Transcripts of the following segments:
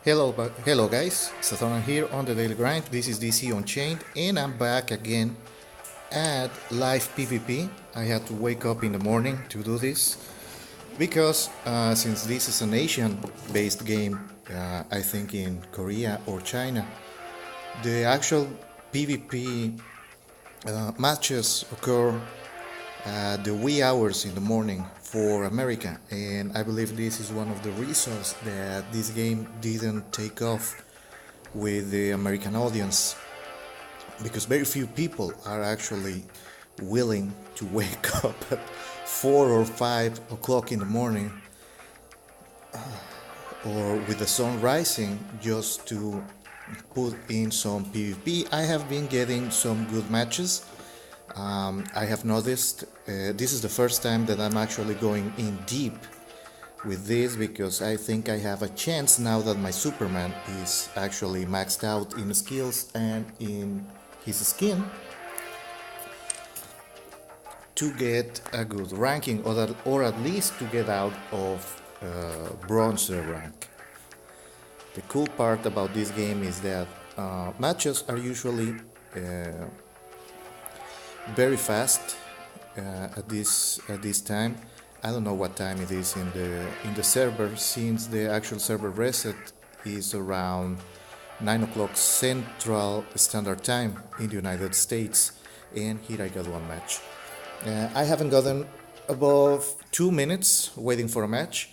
Hello guys, Satoran here on the Daily Grind. This is DC Unchained, and I'm back again at live PvP. I had to wake up in the morning to do this because since this is an Asian-based game, I think in Korea or China, the actual PvP matches occur the wee hours in the morning for America, and I believe this is one of the reasons that this game didn't take off with the American audience because very few people are actually willing to wake up at 4 or 5 o'clock in the morning or with the sun rising just to put in some PvP. I have been getting some good matches. I have noticed this is the first time that I'm actually going in deep with this because I think I have a chance now that my Superman is actually maxed out in skills and in his skin to get a good ranking or at least to get out of bronze rank. The cool part about this game is that matches are usually very fast at this time. I don't know what time it is in the server since the actual server reset is around 9 o'clock Central Standard Time in the United States, and here I got one match. I haven't gotten above 2 minutes waiting for a match,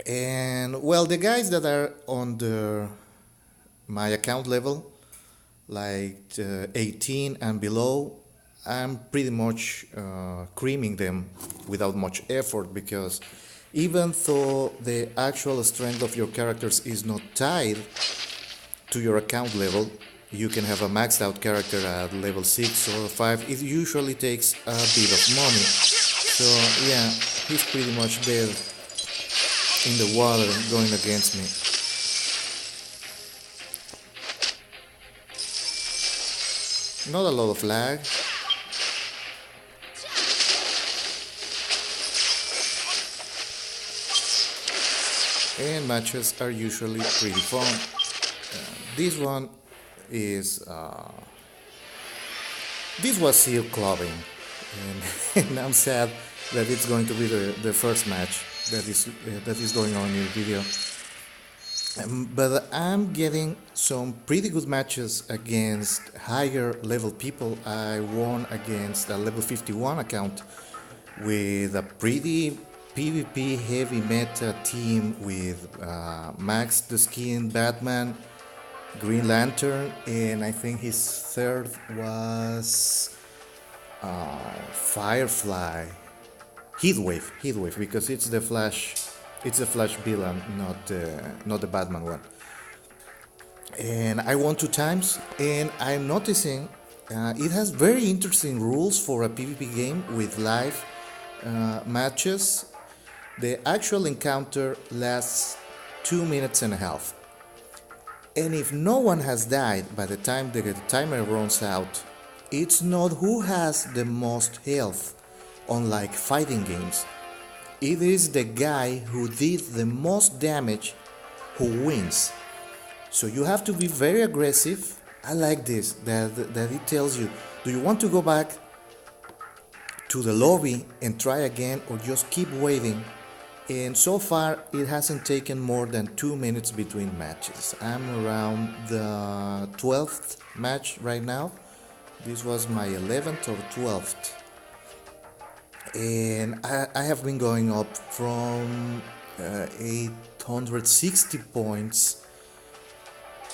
and well, the guys that are on my account level, like 18 and below, I'm pretty much creaming them without much effort because even though the actual strength of your characters is not tied to your account level, you can have a maxed out character at level 6 or 5. It usually takes a bit of money. So yeah, he's pretty much dead in the water going against me. Not a lot of lag. And matches are usually pretty fun. This one is this was seal clubbing, and I'm sad that it's going to be the first match that is going on in the video. But I'm getting some pretty good matches against higher level people. I won against a level 51 account with a pretty PvP heavy meta team with Max the Skin, Batman, Green Lantern, and I think his third was Firefly, Heatwave, because it's the Flash villain, not the Batman one. And I won 2 times, and I'm noticing it has very interesting rules for a PvP game with live matches. The actual encounter lasts 2 minutes and a half. And if no one has died by the time the timer runs out, it's not who has the most health, unlike fighting games. It is the guy who did the most damage who wins. So you have to be very aggressive. I like this, that it tells you, do you want to go back to the lobby and try again or just keep waiting? And so far it hasn't taken more than 2 minutes between matches. I'm around the 12th match right now. This was my 11th or 12th. And I have been going up from 860 points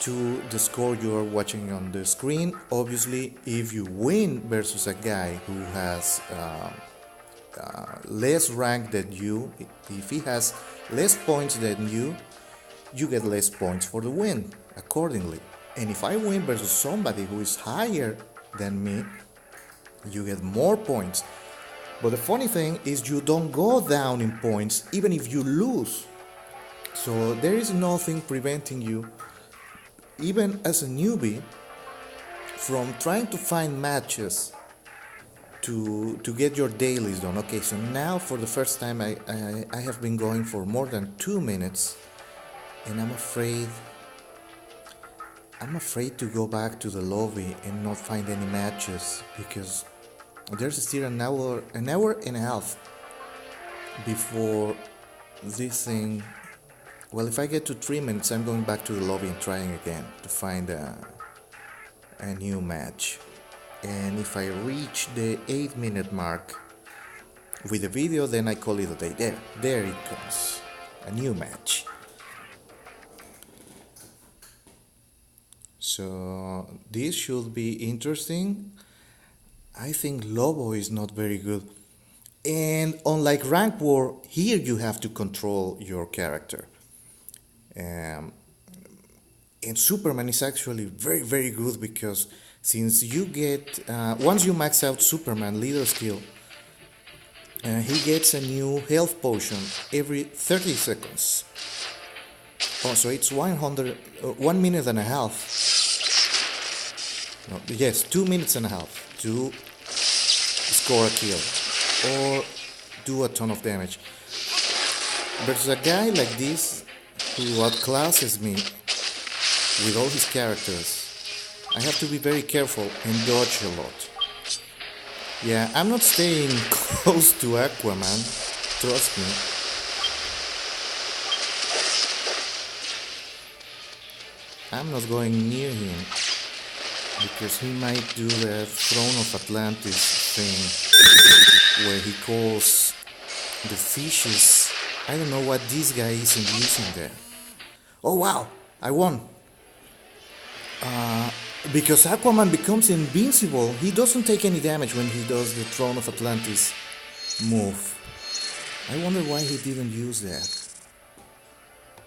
to the score you are watching on the screen. Obviously, if you win versus a guy who has less rank than you, if he has less points than you get less points for the win accordingly. And if I win versus somebody who is higher than me, you get more points. But the funny thing is you don't go down in points even if you lose. So there is nothing preventing you, even as a newbie, from trying to find matches to get your dailies done. Okay, so now for the first time I have been going for more than 2 minutes and I'm afraid to go back to the lobby and not find any matches because there's still an hour and a half before this thing. Well, if I get to 3 minutes, I'm going back to the lobby and trying again to find a new match. And if I reach the 8 minute mark with the video, then I call it a day. There it comes, a new match. So this should be interesting. I think Lobo is not very good. And unlike Rank War, here you have to control your character. Um, and Superman is actually very, very good because since you get, once you max out Superman leader skill, he gets a new health potion every 30 seconds. Oh, so it's 1 minute and a half. No, yes, 2 minutes and a half to score a kill or do a ton of damage. There's a guy like this who outclasses me with all his characters. I have to be very careful and dodge a lot. Yeah, I'm not staying close to Aquaman, trust me. I'm not going near him because he might do the Throne of Atlantis thing where he calls the fishes. I don't know what this guy is using there. Oh wow, I won. Because Aquaman becomes invincible, he doesn't take any damage when he does the Throne of Atlantis move. I wonder why he didn't use that.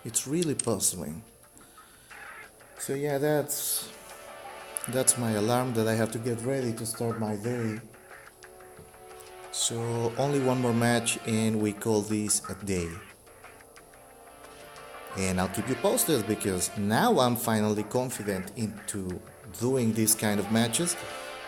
It's really puzzling. So yeah, that's my alarm that I have to get ready to start my day. So only one more match and we call this a day. And I'll keep you posted because now I'm finally confident into doing these kind of matches.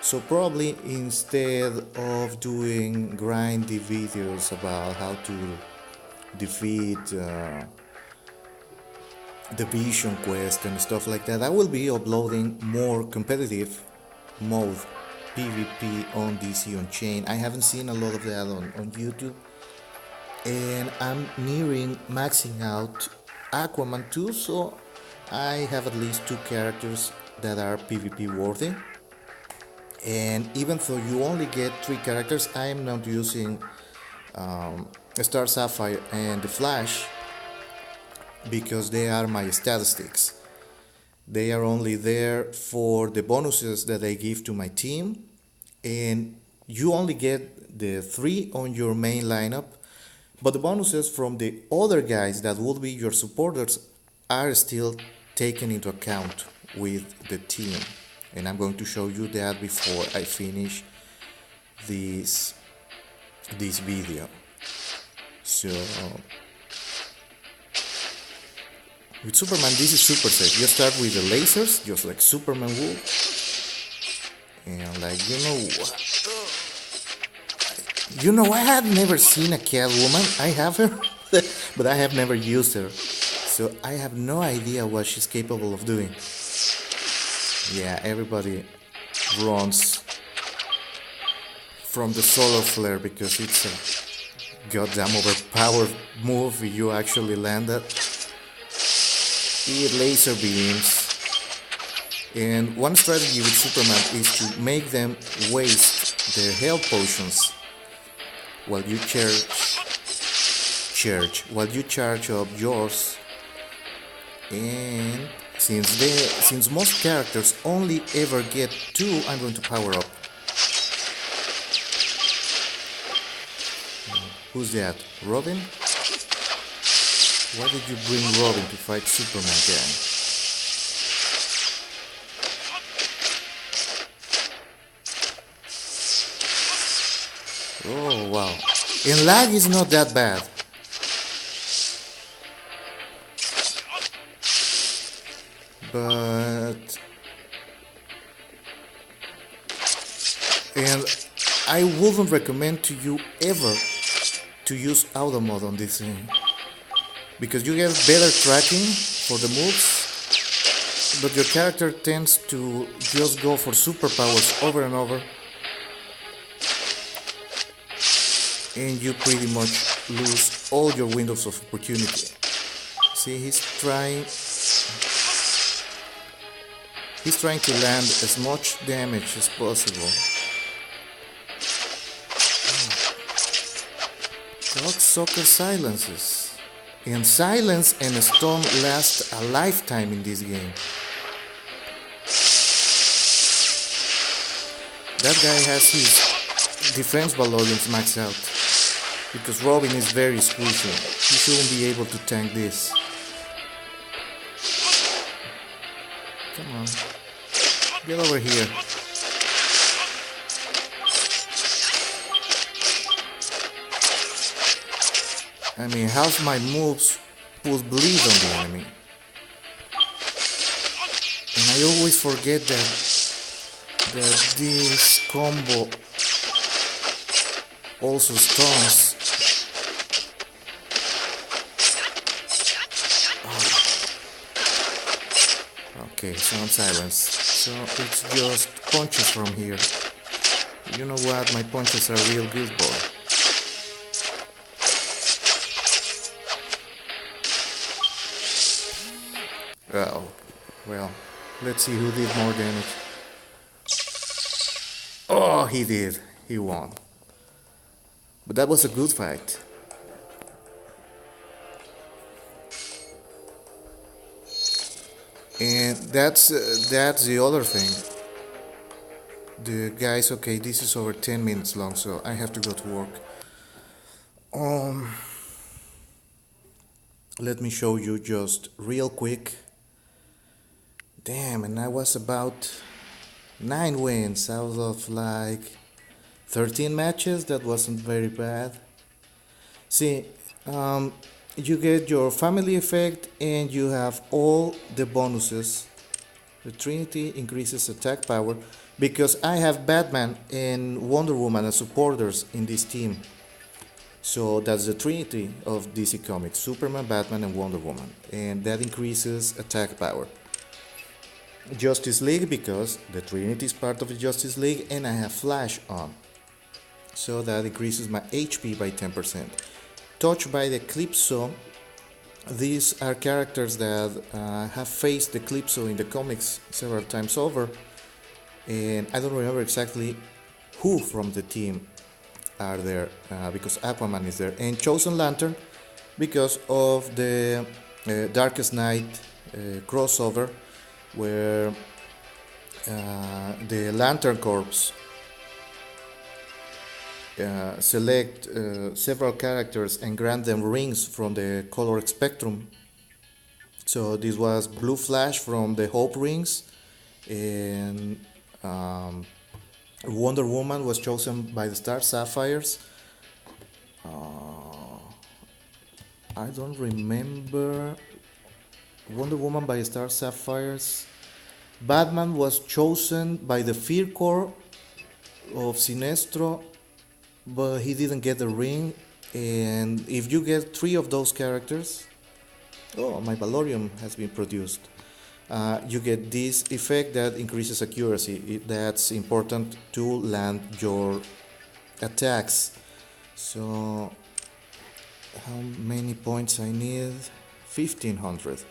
So probably instead of doing grindy videos about how to defeat the Vision Quest and stuff like that, I will be uploading more competitive mode PvP on DC Unchained. I haven't seen a lot of that on YouTube, and I'm nearing maxing out Aquaman 2, so I have at least 2 characters that are PvP worthy. And even though you only get 3 characters, I am not using Star Sapphire and the Flash because they are my statistics. They are only there for the bonuses that I give to my team, and you only get the 3 on your main lineup, but the bonuses from the other guys that will be your supporters are still taken into account with the team. And I'm going to show you that before I finish this video. So with Superman, this is super safe. You start with the lasers, just like Superman would. And like, I have never seen a Catwoman. I have her, but I have never used her. So I have no idea what she's capable of doing. Yeah, everybody runs from the solar flare because it's a goddamn overpowered move if you actually land it. It laser beams, and one strategy with Superman is to make them waste their health potions while you charge up yours. And since most characters only ever get 2, I'm going to power up. Who's that? Robin? Why did you bring Robin to fight Superman again? Oh wow. And lag is not that bad. And I wouldn't recommend to you ever to use auto mode on this thing, because you get better tracking for the moves, but your character tends to just go for superpowers over and over, and you pretty much lose all your windows of opportunity. See, he's trying to land as much damage as possible. Cocksucker silences. And silence and a storm last a lifetime in this game. That guy has his defense volumes maxed out. Because Robin is very squishy. He shouldn't be able to tank this. Come on. Get over here. I mean, how's my moves put bleed on the enemy? And I always forget that this combo also stuns. Okay, so I'm silenced. So it's just punches from here. You know what? My punches are real good, boy. Oh, well, let's see who did more damage. Oh, he did. He won. But that was a good fight. And that's the other thing. The guys, okay, this is over 10 minutes long, so I have to go to work. Let me show you just real quick. Damn, and I was about 9 wins out of like 13 matches. That wasn't very bad. See, you get your family effect and you have all the bonuses. The Trinity increases attack power because I have Batman and Wonder Woman as supporters in this team. So that's the Trinity of DC Comics: Superman, Batman, and Wonder Woman, and that increases attack power. Justice League because the Trinity is part of the Justice League, and I have Flash on, so that increases my HP by 10%. Touched by the Eclipso. These are characters that have faced the Eclipso in the comics several times over, and I don't remember exactly who from the team are there because Aquaman is there, and Chosen Lantern because of the Darkest Night crossover where the Lantern Corps select several characters and grant them rings from the color spectrum. So this was Blue Flash from the Hope Rings, and Wonder Woman was chosen by the Star Sapphires. I don't remember. Wonder Woman by Star Sapphires. Batman was chosen by the Fear Core of Sinestro, but he didn't get the ring. And if you get 3 of those characters, oh, my Valorium has been produced. You get this effect that increases accuracy. That's important to land your attacks. So, how many points I need? 1500.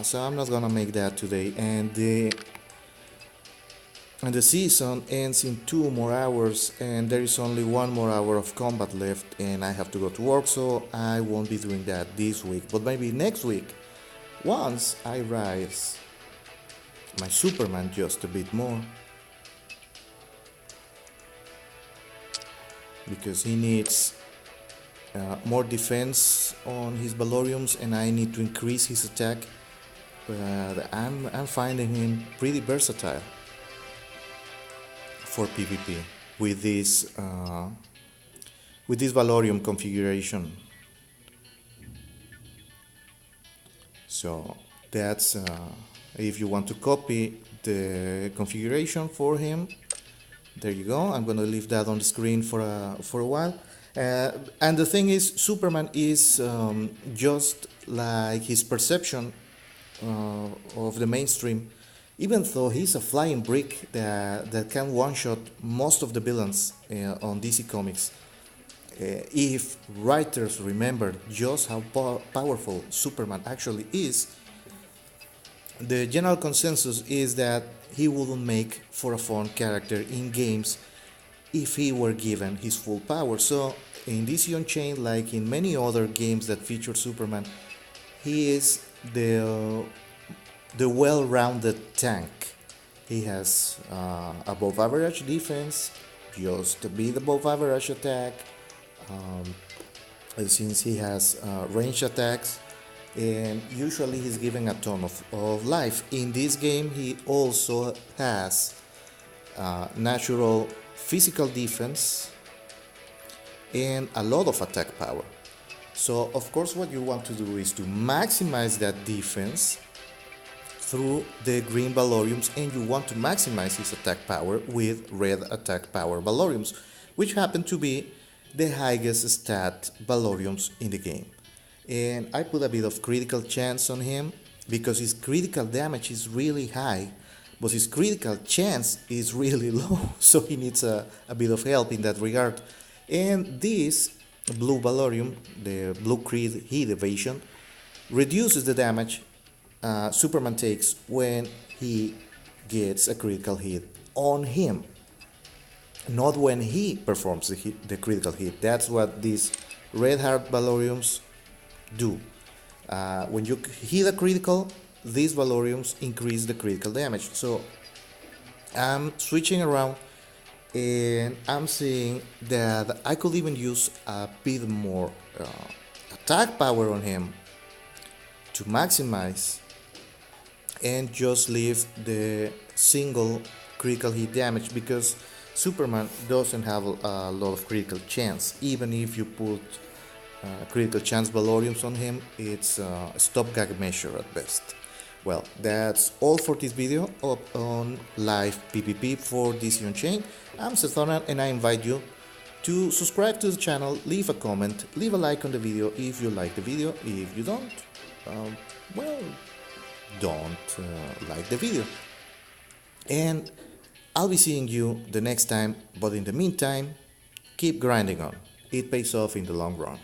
So I'm not gonna make that today. And the season ends in 2 more hours, and there is only 1 more hour of combat left, and I have to go to work, so I won't be doing that this week. But maybe next week, once I rise my Superman just a bit more, because he needs more defense on his Valoriums, and I need to increase his attack. But I'm finding him pretty versatile for PvP with this Valorium configuration. So that's if you want to copy the configuration for him, there you go. I'm gonna leave that on the screen for a while. And the thing is, Superman is just like his perception of the mainstream, even though he's a flying brick that can one-shot most of the villains on DC Comics. If writers remembered just how powerful Superman actually is, the general consensus is that he wouldn't make for a fun character in games if he were given his full power. So, in DC Unchained, like in many other games that feature Superman, he is the well-rounded tank. He has above average defense, just a bit above average attack, since he has range attacks, and usually he's giving a ton of life. In this game, he also has natural physical defense and a lot of attack power. So, of course, what you want to do is to maximize that defense through the green Valoriums, and you want to maximize his attack power with red attack power Valoriums, which happen to be the highest stat Valoriums in the game. And I put a bit of critical chance on him because his critical damage is really high, but his critical chance is really low, so he needs a bit of help in that regard. And this blue Valorium, the blue crit heat evasion, reduces the damage Superman takes when he gets a critical hit on him, not when he performs the critical hit. That's what these red heart Valoriums do. When you hit a critical, these Valoriums increase the critical damage. So I'm switching around and I'm seeing that I could even use a bit more attack power on him to maximize and just leave the single critical hit damage, because Superman doesn't have a lot of critical chance. Even if you put critical chance Valoriums on him, it's a stopgap measure at best. Well, that's all for this video on live PvP for DC Unchained. I'm Sethona and I invite you to subscribe to the channel, leave a comment, leave a like on the video if you like the video. If you don't, well, don't like the video. And I'll be seeing you the next time, but in the meantime, keep grinding on. It pays off in the long run.